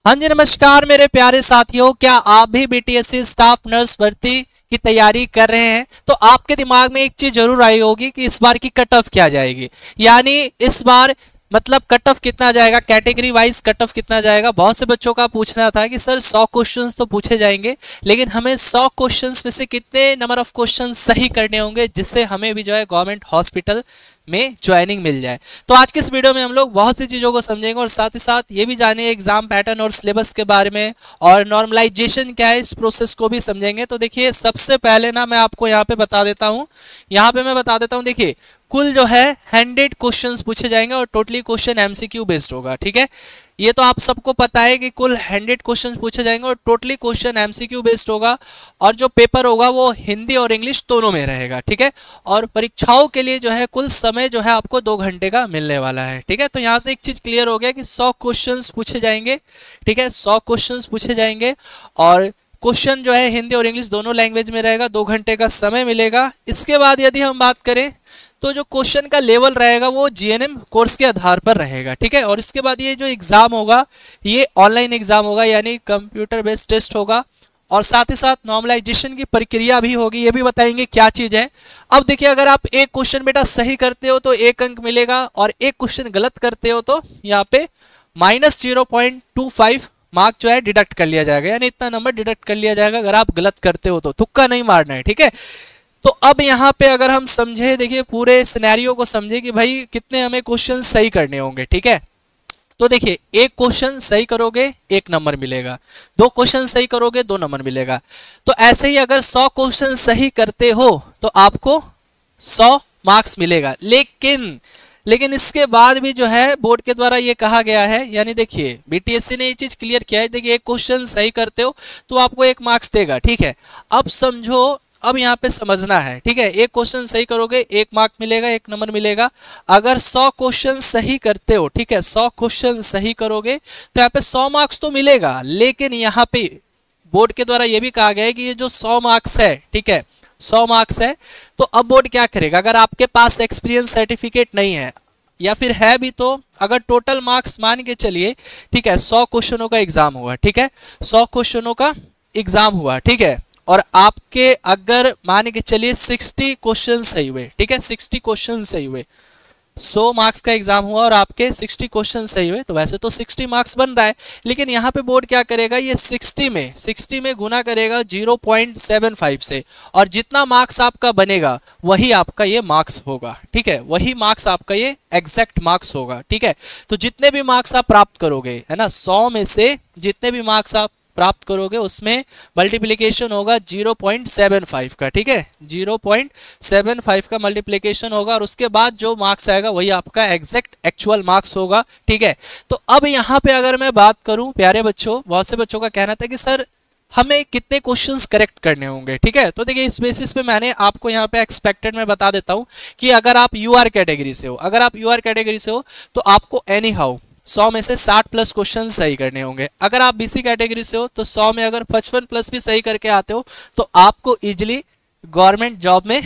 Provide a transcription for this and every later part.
हाँ जी, नमस्कार मेरे प्यारे साथियों। क्या आप भी बीटीएससी स्टाफ नर्स भर्ती की तैयारी कर रहे हैं? तो आपके दिमाग में एक चीज जरूर आई होगी कि इस बार की कट ऑफ क्या जाएगी, यानी इस बार मतलब कट ऑफ कितना जाएगा, कैटेगरी वाइज कट ऑफ कितना जाएगा। बहुत से बच्चों का पूछना था कि सर 100 क्वेश्चंस तो पूछे जाएंगे, लेकिन हमें 100 क्वेश्चंस में से कितने नंबर ऑफ क्वेश्चंस सही करने होंगे जिससे हमें भी जो है गवर्नमेंट हॉस्पिटल में ज्वाइनिंग मिल जाए। तो आज के इस वीडियो में हम लोग बहुत सी चीज़ों को समझेंगे और साथ ही साथ ये भी जानेंगे एग्जाम पैटर्न और सिलेबस के बारे में, और नॉर्मलाइजेशन क्या है इस प्रोसेस को भी समझेंगे। तो देखिए, सबसे पहले ना मैं आपको यहाँ पे बता देता हूँ, देखिए कुल जो है 100 क्वेश्चंस पूछे जाएंगे और टोटली क्वेश्चन एमसीक्यू बेस्ड होगा। ठीक है, ये तो आप सबको पता है कि कुल 100 क्वेश्चंस पूछे जाएंगे और टोटली क्वेश्चन एमसीक्यू बेस्ड होगा, और जो पेपर होगा वो हिंदी और इंग्लिश दोनों में रहेगा। ठीक है, और परीक्षाओं के लिए जो है कुल समय जो है आपको 2 घंटे का मिलने वाला है। ठीक है, तो यहाँ से एक चीज क्लियर हो गया कि 100 क्वेश्चंस पूछे जाएंगे। ठीक है, 100 क्वेश्चंस पूछे जाएंगे और क्वेश्चन जो है हिंदी और इंग्लिश दोनों लैंग्वेज में रहेगा, 2 घंटे का समय मिलेगा। इसके बाद यदि हम बात करें तो जो क्वेश्चन का लेवल रहेगा वो जीएनएम कोर्स के आधार पर रहेगा। ठीक है, और इसके बाद ये जो एग्जाम होगा ये ऑनलाइन एग्जाम होगा, यानी कंप्यूटर बेस्ड टेस्ट होगा, और साथ ही साथ नॉर्मलाइजेशन की प्रक्रिया भी होगी, ये भी बताएंगे क्या चीज है। अब देखिए, अगर आप एक क्वेश्चन बेटा सही करते हो तो 1 अंक मिलेगा, और एक क्वेश्चन गलत करते हो तो यहाँ पे -0.25 मार्क जो है डिडक्ट कर लिया जाएगा, यानी इतना नंबर डिडक्ट कर लिया जाएगा अगर आप गलत करते हो तो। तुक्का नहीं मारना है। ठीक है, तो अब यहाँ पे अगर हम समझे, देखिए पूरे सिनेरियो को समझे कि भाई कितने हमें क्वेश्चन सही करने होंगे। ठीक है, तो देखिए, एक क्वेश्चन सही करोगे 1 नंबर मिलेगा, 2 क्वेश्चन सही करोगे 2 नंबर मिलेगा। तो ऐसे ही अगर 100 क्वेश्चन सही करते हो तो आपको 100 मार्क्स मिलेगा। लेकिन इसके बाद भी जो है बोर्ड के द्वारा ये कहा गया है, यानी देखिए बीटीएससी ने ये चीज क्लियर किया है, देखिए एक क्वेश्चन सही करते हो तो आपको 1 मार्क्स देगा। ठीक है, अब समझो, अब यहाँ पे समझना है। ठीक है, एक क्वेश्चन सही करोगे 1 मार्क मिलेगा, 1 नंबर मिलेगा। अगर 100 क्वेश्चन सही करते हो, ठीक है, 100 क्वेश्चन सही करोगे तो यहाँ पे 100 मार्क्स तो मिलेगा, लेकिन यहाँ पे बोर्ड के द्वारा ये भी कहा गया है कि ये जो 100 मार्क्स है, ठीक है, 100 मार्क्स है, तो अब बोर्ड क्या करेगा, अगर आपके पास एक्सपीरियंस सर्टिफिकेट नहीं है या फिर है भी तो अगर टोटल मार्क्स मान के चलिए, ठीक है, 100 क्वेश्चनों का एग्जाम हुआ। ठीक है, 100 क्वेश्चनों का एग्जाम हुआ। ठीक है, और आपके अगर मान के चलिए 60 क्वेश्चन सही हुए, ठीक है, 60 क्वेश्चन सही हुए, 100 मार्क्स का एग्जाम हुआ और आपके 60 क्वेश्चन सही हुए, तो वैसे तो 60 मार्क्स बन रहा है, लेकिन यहाँ पे बोर्ड क्या करेगा, ये 60 में गुना करेगा 0.75 से, और जितना मार्क्स आपका बनेगा वही आपका ये मार्क्स होगा। ठीक है, वही मार्क्स आपका ये एग्जैक्ट मार्क्स होगा। ठीक है, तो जितने भी मार्क्स आप प्राप्त करोगे, है ना, 100 में से जितने भी मार्क्स आप प्राप्त करोगे उसमें मल्टीप्लिकेशन होगा 0.75 का। ठीक है, 0.75 का मल्टीप्लिकेशन होगा, और उसके बाद जो मार्क्स आएगा वही आपका एग्जैक्ट एक्चुअल मार्क्स होगा। ठीक है, तो अब यहाँ पे अगर मैं बात करूं प्यारे बच्चों, बहुत से बच्चों का कहना था कि सर हमें कितने क्वेश्चंस करेक्ट करने होंगे। ठीक है, तो देखिए इस बेसिस पे मैंने आपको यहाँ पे एक्सपेक्टेड में बता देता हूँ कि अगर आप यूआर कैटेगरी से हो, तो आपको एनी हाउ 100 में से 60+ क्वेश्चन सही करने होंगे। अगर आप बीसी कैटेगरी से हो तो 100 में अगर 55+ भी सही करके आते हो तो आपको इजिली गवर्नमेंट जॉब में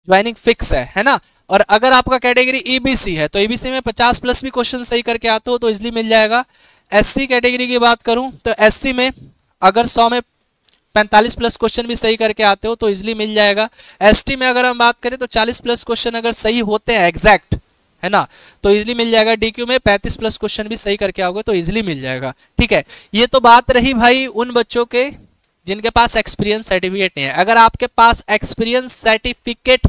ज्वाइनिंग फिक्स है ना। और अगर आपका कैटेगरी ईबीसी है तो ईबीसी में 50+ भी क्वेश्चन सही करके आते हो तो इजिली मिल जाएगा। एससी कैटेगरी की बात करूं तो एससी में अगर 100 में 45+ क्वेश्चन भी सही करके आते हो तो इजिली मिल जाएगा। एसटी में अगर हम बात करें तो 40+ क्वेश्चन अगर सही होते हैं एग्जैक्ट, है ना, तो इजिली मिल जाएगा। डीक्यू में 35+ क्वेश्चन भी सही करके आओगे तो इजिली मिल जाएगा। ठीक है, ये तो बात रही भाई उन बच्चों के जिनके पास एक्सपीरियंस सर्टिफिकेट नहीं है। अगर आपके पास एक्सपीरियंस सर्टिफिकेट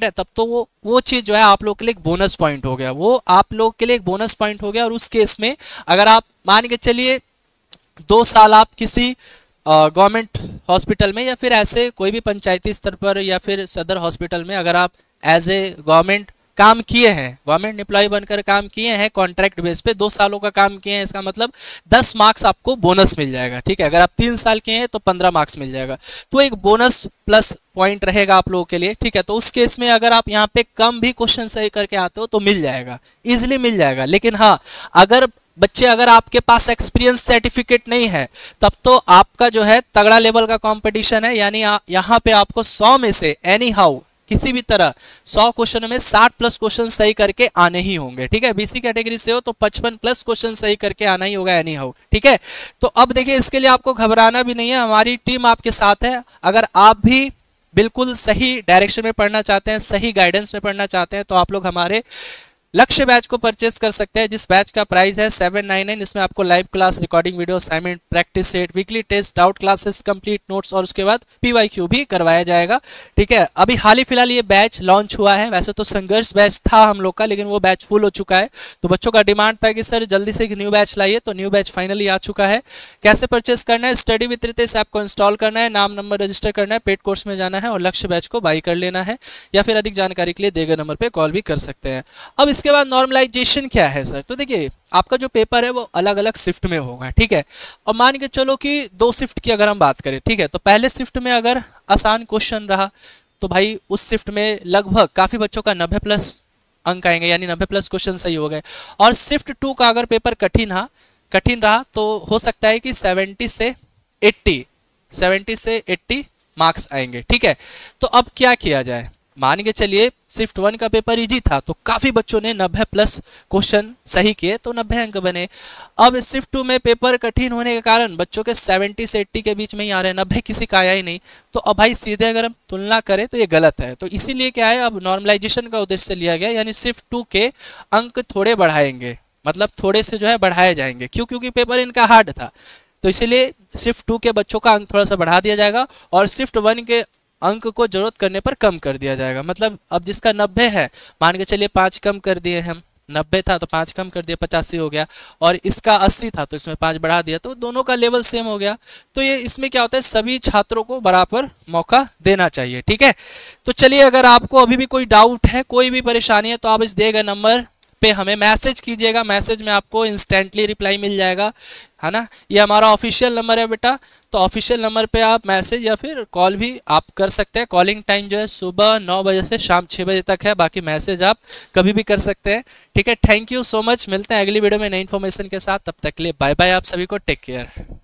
है तब तो वो चीज जो है आप लोग के लिए एक बोनस पॉइंट हो गया, वो आप लोग के लिए एक बोनस पॉइंट हो गया। और उस केस में अगर आप मान के चलिए 2 साल आप किसी गवर्नमेंट हॉस्पिटल में या फिर ऐसे कोई भी पंचायती स्तर पर या फिर सदर हॉस्पिटल में अगर आप एज ए गवर्नमेंट काम किए हैं, गवर्नमेंट एम्प्लॉय बनकर काम किए हैं, कॉन्ट्रैक्ट बेस पे 2 सालों का काम किए हैं, इसका मतलब 10 मार्क्स आपको बोनस मिल जाएगा। ठीक है, अगर आप 3 साल किए हैं तो 15 मार्क्स मिल जाएगा, तो एक बोनस प्लस पॉइंट रहेगा आप लोगों के लिए। ठीक है, तो उस केस में अगर आप यहाँ पे कम भी क्वेश्चन सही करके आते हो तो मिल जाएगा, इजिली मिल जाएगा। लेकिन हाँ, अगर आपके पास एक्सपीरियंस सर्टिफिकेट नहीं है तब तो आपका जो है तगड़ा लेवल का कंपटीशन है, यानी यहाँ पे आपको 100 में से एनी हाउ किसी भी तरह 100 क्वेश्चन में 60 प्लस क्वेश्चन सही करके आने ही होंगे, ठीक है। बीसी कैटेगरी से हो तो 55 प्लस क्वेश्चन सही करके आना ही होगा, एनी हाउ, ठीक है। तो अब देखिए इसके लिए आपको घबराना भी नहीं है, हमारी टीम आपके साथ है। अगर आप भी बिल्कुल सही डायरेक्शन में पढ़ना चाहते हैं, सही गाइडेंस में पढ़ना चाहते हैं, तो आप लोग हमारे लक्ष्य बैच को परचेस कर सकते हैं, जिस बैच का प्राइस है 799। इसमें आपको live class, recording video, assignment, practice set, weekly test, doubt classes, complete notes और उसके बाद पीवाईक्यू भी करवाया जाएगा, ठीक है। अभी हाल ही फिलहाल ये बैच लॉन्च हुआ है, वैसे तो संघर्ष बैच था हम लोग का, लेकिन वो बैच फुल हो चुका है। तो बच्चों का डिमांड था कि सर जल्दी से एक न्यू बैच लाइए, तो न्यू बैच फाइनली आ चुका है। कैसे परचेस करना है? स्टडी विद रितेश ऐप को इंस्टॉल करना है, नाम नंबर रजिस्टर करना है, पेड कोर्स में जाना है और लक्ष्य बैच को बाई कर लेना है, या फिर अधिक जानकारी के लिए दिए गए नंबर पर कॉल भी कर सकते हैं। अब इसके बाद नॉर्मलाइजेशन क्या है सर? तो देखिए आपका जो पेपर है वो अलग अलग शिफ्ट में होगा, ठीक है। और मान के चलो कि 2 शिफ्ट की अगर हम बात करें, ठीक है, तो पहले शिफ्ट में अगर आसान क्वेश्चन रहा तो भाई उस शिफ्ट में लगभग काफी बच्चों का 90 प्लस अंक आएंगे, यानी 90 प्लस क्वेश्चन सही हो गए। और शिफ्ट 2 का अगर पेपर कठिन रहा तो हो सकता है कि 70 से 80 मार्क्स आएंगे, ठीक है। तो अब क्या किया जाए? मान के चलिए शिफ्ट 1 का पेपर इजी था तो काफी बच्चों ने 90 प्लस क्वेश्चन सही किए तो 90 अंक बने। अब शिफ्ट 2 में पेपर कठिन होने के कारण बच्चों के 70 से 80 के बीच में ही आ रहे हैं, 90 किसी का आया ही नहीं। तो अब भाई सीधे अगर हम तुलना करें तो ये गलत है। तो इसीलिए क्या है, अब नॉर्मलाइजेशन का उद्देश्य लिया गया, यानी शिफ्ट 2 के अंक थोड़े बढ़ाएंगे, मतलब थोड़े से जो है बढ़ाए जाएंगे। क्यों? क्योंकि पेपर इनका हार्ड था, तो इसीलिए शिफ्ट 2 के बच्चों का अंक थोड़ा सा बढ़ा दिया जाएगा और शिफ्ट 1 के अंक को जरूरत करने पर कम कर दिया जाएगा। मतलब अब जिसका 90 है, मान के चलिए 5 कम कर दिए हम, 90 था तो 5 कम कर दिया, 85 हो गया। और इसका 80 था तो इसमें 5 बढ़ा दिया, तो दोनों का लेवल सेम हो गया। तो ये इसमें क्या होता है, सभी छात्रों को बराबर मौका देना चाहिए, ठीक है। तो चलिए अगर आपको अभी भी कोई डाउट है, कोई भी परेशानी है, तो आप इस दिए गए नंबर पे हमें मैसेज कीजिएगा। मैसेज में आपको इंस्टेंटली रिप्लाई मिल जाएगा, है ना। ये हमारा ऑफिशियल नंबर है बेटा, तो ऑफिशियल नंबर पे आप मैसेज या फिर कॉल भी आप कर सकते हैं। कॉलिंग टाइम जो है सुबह 9 बजे से शाम 6 बजे तक है, बाकी मैसेज आप कभी भी कर सकते हैं, ठीक है। थैंक यू सो मच, मिलते हैं अगली वीडियो में नई इन्फॉर्मेशन के साथ। तब तक के लिए बाय बाय, आप सभी को टेक केयर।